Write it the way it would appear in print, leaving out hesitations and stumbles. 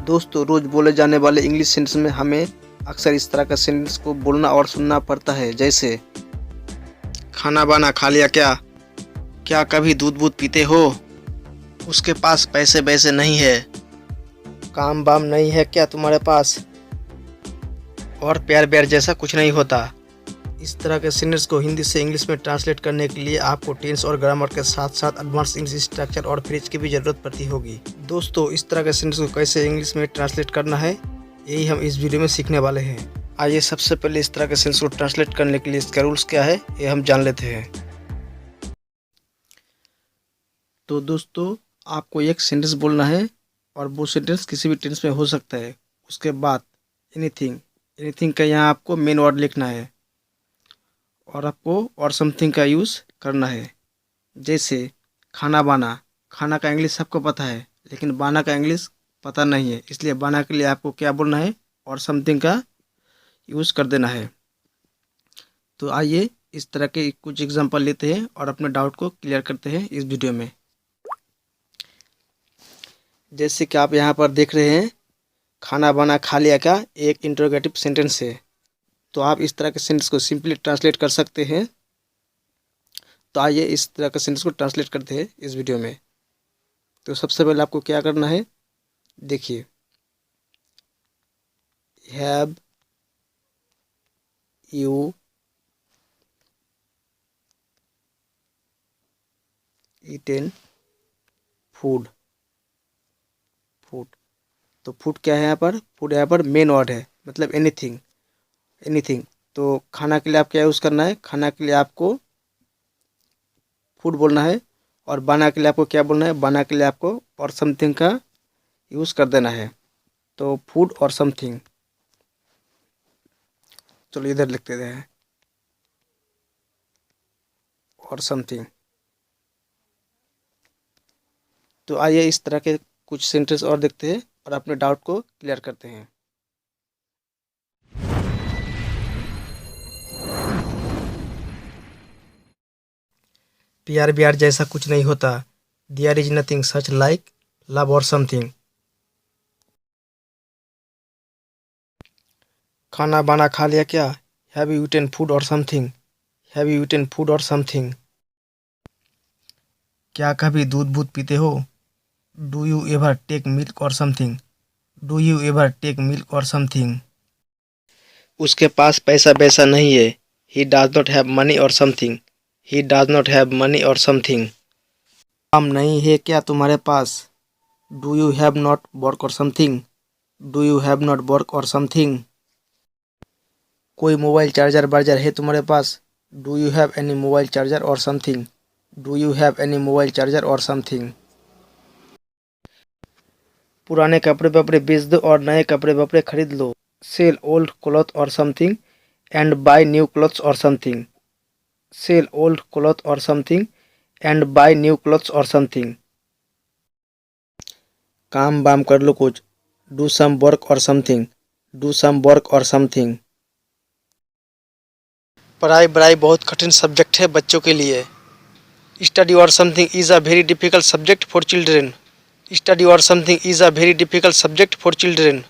दोस्तों, रोज बोले जाने वाले इंग्लिश सेंटेंस में हमें अक्सर इस तरह का सेंटेंस को बोलना और सुनना पड़ता है, जैसे खाना बाना खा लिया क्या? क्या कभी दूध बूध पीते हो? उसके पास पैसे वैसे नहीं है। काम वाम नहीं है क्या तुम्हारे पास? और प्यार ब्यार जैसा कुछ नहीं होता। इस तरह के सेंटेंस को हिंदी से इंग्लिश में ट्रांसलेट करने के लिए आपको टेंस और ग्रामर के साथ साथ एडवांस इंग्लिश स्ट्रक्चर और फ्रेज की भी ज़रूरत पड़ती होगी। दोस्तों, इस तरह के सेंटेंस को कैसे इंग्लिश में ट्रांसलेट करना है, यही हम इस वीडियो में सीखने वाले हैं। आइए सबसे पहले इस तरह के सेंटेंस को ट्रांसलेट करने के लिए इसका रूल्स क्या है, ये हम जान लेते हैं। तो दोस्तों, आपको एक सेंटेंस बोलना है और वो सेंटेंस किसी भी टेंस में हो सकता है। उसके बाद एनीथिंग का यहाँ आपको मेन वर्ड लिखना है और आपको और समथिंग का यूज़ करना है। जैसे खाना बाना, खाना का इंग्लिश सबको पता है लेकिन बाना का इंग्लिश पता नहीं है, इसलिए बाना के लिए आपको क्या बोलना है, और समथिंग का यूज़ कर देना है। तो आइए इस तरह के कुछ एग्जांपल लेते हैं और अपने डाउट को क्लियर करते हैं इस वीडियो में। जैसे कि आप यहाँ पर देख रहे हैं, खाना बाना खा लिया क्या एक इंटरोगेटिव सेंटेंस है। तो आप इस तरह के सेंटेंस को सिंपली ट्रांसलेट कर सकते हैं। तो आइए इस तरह के सेंटेंस को ट्रांसलेट करते हैं इस वीडियो में। तो सबसे पहले आपको क्या करना है, देखिए, have you eaten food? Food, तो फूड क्या है यहाँ पर? फूड यहाँ पर मेन वर्ड है, मतलब एनीथिंग। तो खाना के लिए आप क्या यूज़ करना है? खाना के लिए आपको फूड बोलना है। और बाना के लिए आपको क्या बोलना है? बाना के लिए आपको और समथिंग का यूज़ कर देना है। तो फूड और समथिंग, चलो इधर लिख देते हैं, और समथिंग। तो आइए इस तरह के कुछ सेंटेंस और देखते हैं और अपने डाउट को क्लियर करते हैं। प्यार ब्यार जैसा कुछ नहीं होता। There is nothing such like love or something. खाना बाना खा लिया क्या? Have you eaten food or something? Have you eaten food or something. क्या कभी दूध बूध पीते हो? Do you ever take milk or something? Do you ever take milk or something. उसके पास पैसा वैसा नहीं है। He does not have money or something. He does not have money or something. काम नहीं है क्या तुम्हारे पास? Do you have not work और something? Do you have not work और समथिंग। कोई मोबाइल चार्जर वार्जर है तुम्हारे पास? Do you have any mobile charger or something? Do you have any mobile charger or something. पुराने कपड़े वपड़े बेच दो और नए कपड़े वपड़े खरीद लो। सेल ओल्ड क्लॉथ और something and buy new clothes और समथिंग। सेल ओल्ड क्लॉथ और something and buy new clothes और समथिंग। काम वाम कर लो कुछ। डू सम वर्क और समथिंग। डू सम वर्क और समथिंग। पढ़ाई बड़ाई बहुत कठिन सब्जेक्ट है बच्चों के लिए। Study or something is a very difficult subject for children. Study or something is a very difficult subject for children.